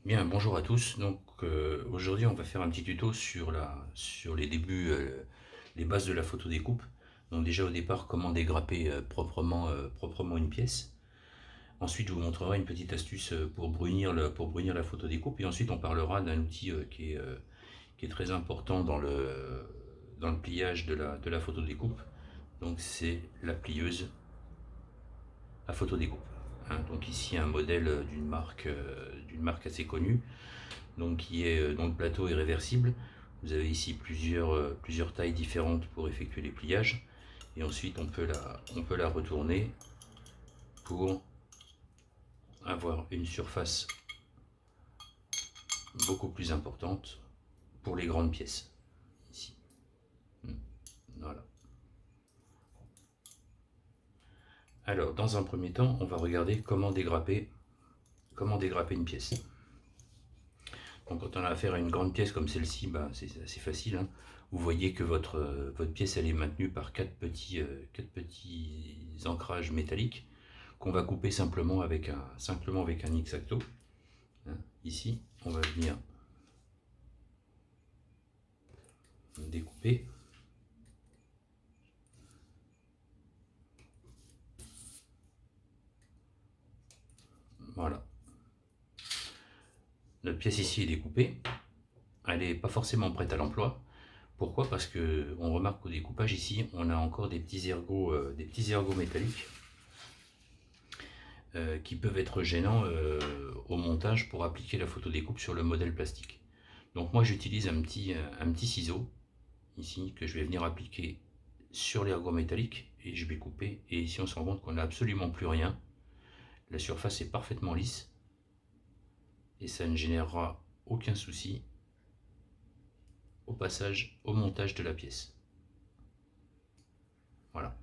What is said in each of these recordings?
Bien, bonjour à tous. Donc aujourd'hui, on va faire un petit tuto sur les débuts, les bases de la photo découpe. Donc déjà au départ, comment dégrapper proprement une pièce. Ensuite, je vous montrerai une petite astuce pour brunir la photo découpe. Et ensuite, on parlera d'un outil qui est très important dans le pliage de la photo découpe. Donc c'est la plieuse à photo découpe. Hein, donc ici un modèle d'une marque assez connue, donc dont le plateau est réversible. Vous avez ici plusieurs tailles différentes pour effectuer les pliages. Et ensuite, on peut la retourner pour avoir une surface beaucoup plus importante pour les grandes pièces. Ici. Voilà. Alors, dans un premier temps, on va regarder comment dégrapper une pièce. Donc, quand on a affaire à une grande pièce comme celle-ci, bah, c'est assez facile, hein. Vous voyez que votre pièce elle est maintenue par quatre petits ancrages métalliques qu'on va couper simplement avec un X-Acto. Hein. Ici, on va venir découper. Voilà. Notre pièce ici est découpée. Elle n'est pas forcément prête à l'emploi. Pourquoi? Parce que on remarque qu'au découpage ici, on a encore des petits ergots métalliques qui peuvent être gênants au montage pour appliquer la photo découpe sur le modèle plastique. Donc moi j'utilise un petit ciseau ici que je vais venir appliquer sur l'ergot métallique et je vais couper. Et ici on se rend compte qu'on n'a absolument plus rien. La surface est parfaitement lisse et ça ne générera aucun souci au montage de la pièce. Voilà.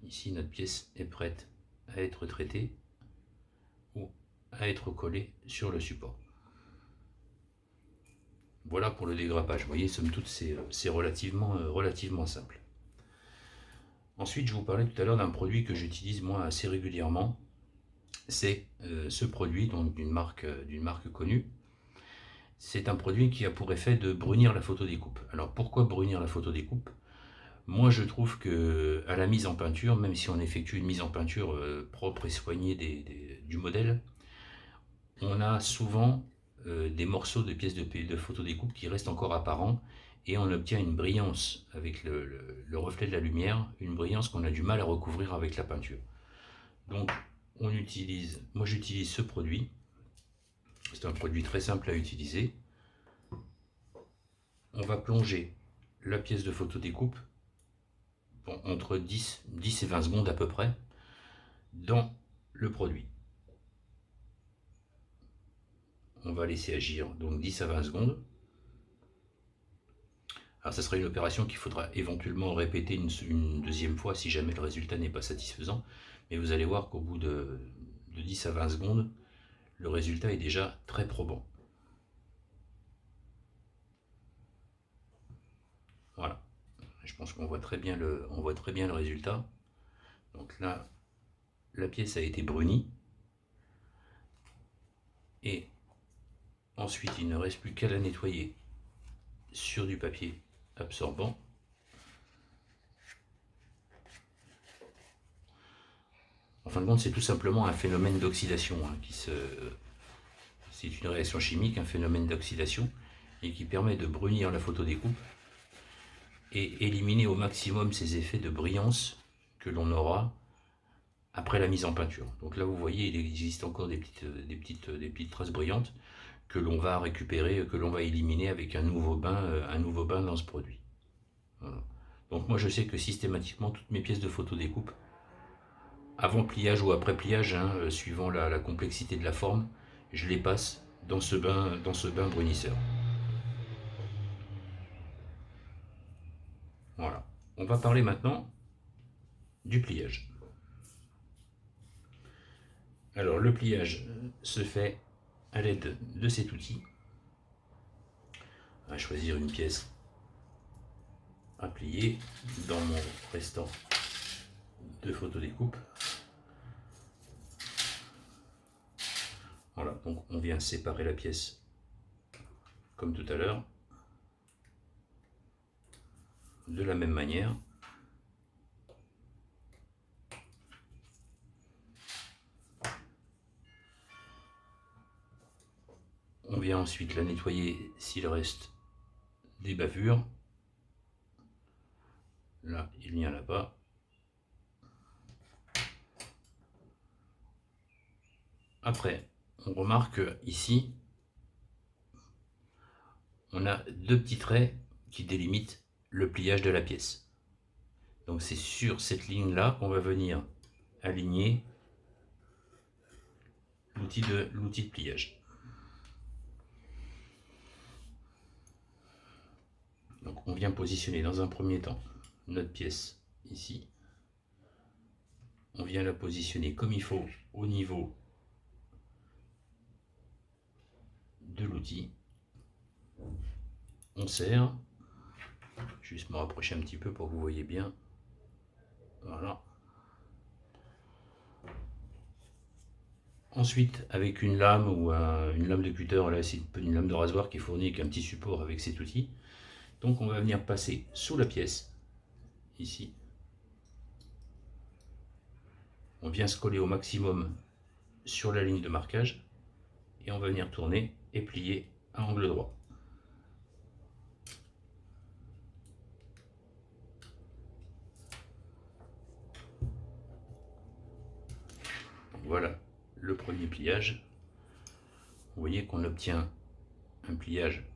Ici notre pièce est prête à être traitée ou à être collée sur le support. Voilà pour le dégrappage. Vous voyez, somme toute, c'est relativement simple. Ensuite, je vous parlais tout à l'heure d'un produit que j'utilise moi assez régulièrement. C'est ce produit donc d'une marque connue. C'est un produit qui a pour effet de brunir la photo découpe. Alors pourquoi brunir la photo découpe? Moi je trouve que à la mise en peinture, même si on effectue une mise en peinture propre et soignée du modèle, on a souvent des morceaux de pièces de photo découpe qui restent encore apparents et on obtient une brillance avec le reflet de la lumière, une brillance qu'on a du mal à recouvrir avec la peinture. Donc moi j'utilise ce produit, c'est un produit très simple à utiliser. On va plonger la pièce de photo découpe entre 10 et 20 secondes à peu près dans le produit. On va laisser agir donc 10 à 20 secondes. Alors ça sera une opération qu'il faudra éventuellement répéter une deuxième fois si jamais le résultat n'est pas satisfaisant. Mais vous allez voir qu'au bout de 10 à 20 secondes, le résultat est déjà très probant. Voilà. Je pense qu'on voit on voit très bien le résultat. Donc là, la pièce a été brunie. Et ensuite, il ne reste plus qu'à la nettoyer sur du papier absorbant. En fin de compte, c'est tout simplement un phénomène d'oxydation hein, c'est une réaction chimique, un phénomène d'oxydation, et qui permet de brunir la photo découpe et éliminer au maximum ces effets de brillance que l'on aura après la mise en peinture. Donc là, vous voyez, il existe encore des petites traces brillantes que l'on va récupérer, que l'on va éliminer avec un nouveau bain dans ce produit. Voilà. Donc moi, je sais que systématiquement, toutes mes pièces de photo découpe, avant pliage ou après pliage, hein, suivant la complexité de la forme, je les passe dans ce bain brunisseur. Voilà. On va parler maintenant du pliage. Alors le pliage se fait à l'aide de cet outil. On va choisir une pièce à plier dans mon restant de photo découpe. Voilà, donc on vient séparer la pièce comme tout à l'heure, de la même manière. On vient ensuite la nettoyer s'il reste des bavures. Là, il n'y en a pas. Après, on remarque ici, on a deux petits traits qui délimitent le pliage de la pièce. Donc c'est sur cette ligne-là qu'on va venir aligner l'outil de pliage. Donc on vient positionner dans un premier temps notre pièce ici. On vient la positionner comme il faut au niveau de l'outil. On serre. Juste me rapprocher un petit peu pour que vous voyez bien. Voilà. Ensuite, avec une lame ou une lame de cutter, là c'est une lame de rasoir qui est fournie avec un petit support avec cet outil. Donc on va venir passer sous la pièce, ici. On vient se coller au maximum sur la ligne de marquage et on va venir tourner et plier à angle droit. Donc voilà le premier pliage. Vous voyez qu'on obtient un pliage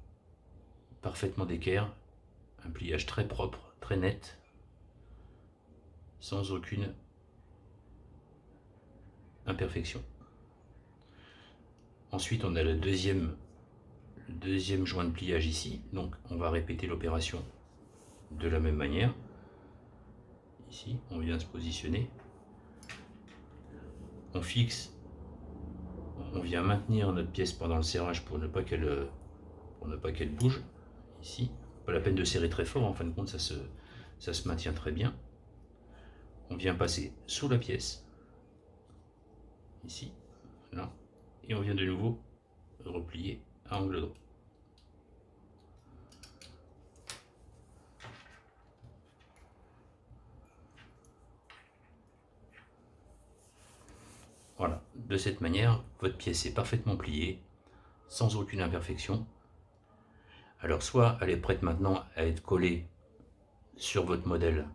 parfaitement d'équerre, un pliage très propre, très net, sans aucune imperfection. Ensuite, on a le deuxième joint de pliage ici, donc on va répéter l'opération de la même manière. Ici, on vient se positionner, on fixe, on vient maintenir notre pièce pendant le serrage pour ne pas qu'elle bouge. Ici, pas la peine de serrer très fort, en fin de compte ça se maintient très bien. On vient passer sous la pièce, ici, là, et on vient de nouveau replier à angle droit. Voilà, de cette manière, votre pièce est parfaitement pliée, sans aucune imperfection. Alors soit elle est prête maintenant à être collée sur votre modèle,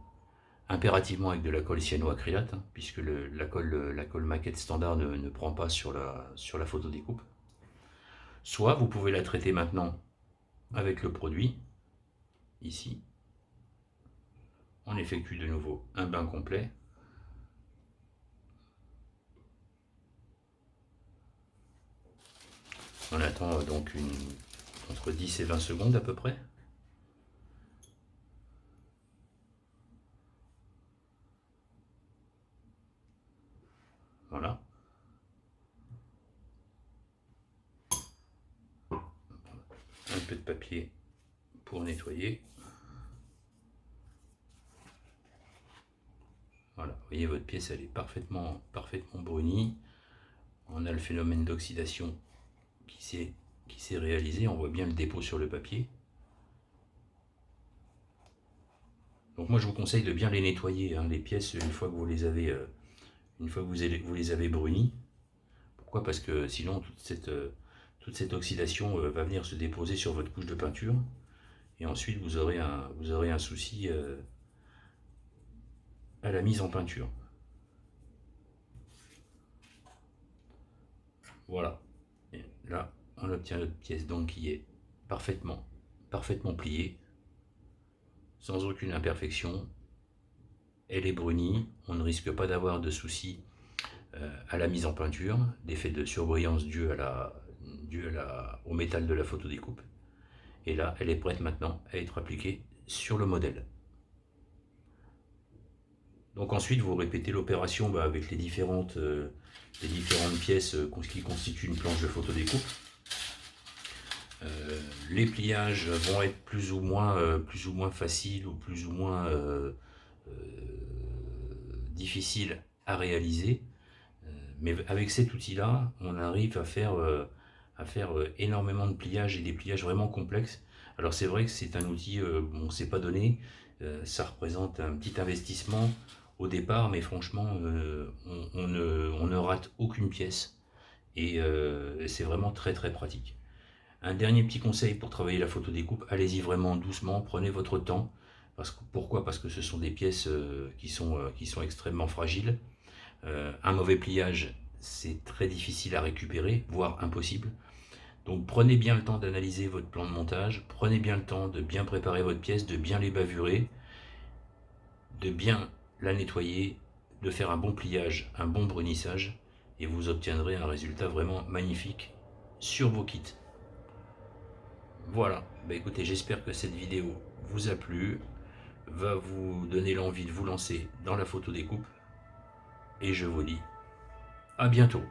impérativement avec de la colle cyanoacrylate, hein, puisque la colle maquette standard ne prend pas sur la photo découpe. Soit vous pouvez la traiter maintenant avec le produit, ici. On effectue de nouveau un bain complet. On attend donc entre 10 et 20 secondes à peu près. Voilà. Un peu de papier pour nettoyer. Voilà, vous voyez votre pièce, elle est parfaitement brunie. On a le phénomène d'oxydation qui s'est réalisé. On voit bien le dépôt sur le papier. Donc moi je vous conseille de bien les nettoyer, hein, les pièces, une fois que vous les avez brunies. Pourquoi? Parce que sinon toute cette oxydation va venir se déposer sur votre couche de peinture. Et ensuite vous aurez un souci à la mise en peinture. Voilà. Et là, on obtient notre pièce donc qui est parfaitement pliée, sans aucune imperfection. Elle est brunie, on ne risque pas d'avoir de soucis à la mise en peinture, d'effet de surbrillance dû au métal de la photodécoupe. Et là, elle est prête maintenant à être appliquée sur le modèle. Donc ensuite, vous répétez l'opération avec les différentes pièces qui constituent une planche de photodécoupe. Les pliages vont être plus ou moins faciles ou plus ou moins difficiles à réaliser, Mais avec cet outil-là, on arrive à faire énormément de pliages et des pliages vraiment complexes. Alors c'est vrai que c'est un outil, bon, c'est pas donné, ça représente un petit investissement au départ, mais franchement, on ne rate aucune pièce et c'est vraiment très très pratique. Un dernier petit conseil pour travailler la photo découpe, allez-y vraiment doucement, prenez votre temps. Pourquoi? Parce que ce sont des pièces qui sont extrêmement fragiles. Un mauvais pliage, c'est très difficile à récupérer, voire impossible. Donc prenez bien le temps d'analyser votre plan de montage, prenez bien le temps de bien préparer votre pièce, de bien les bavurer, de bien la nettoyer, de faire un bon pliage, un bon brunissage, et vous obtiendrez un résultat vraiment magnifique sur vos kits. Voilà, bah écoutez, j'espère que cette vidéo vous a plu, va vous donner l'envie de vous lancer dans la photo découpe, et je vous dis à bientôt.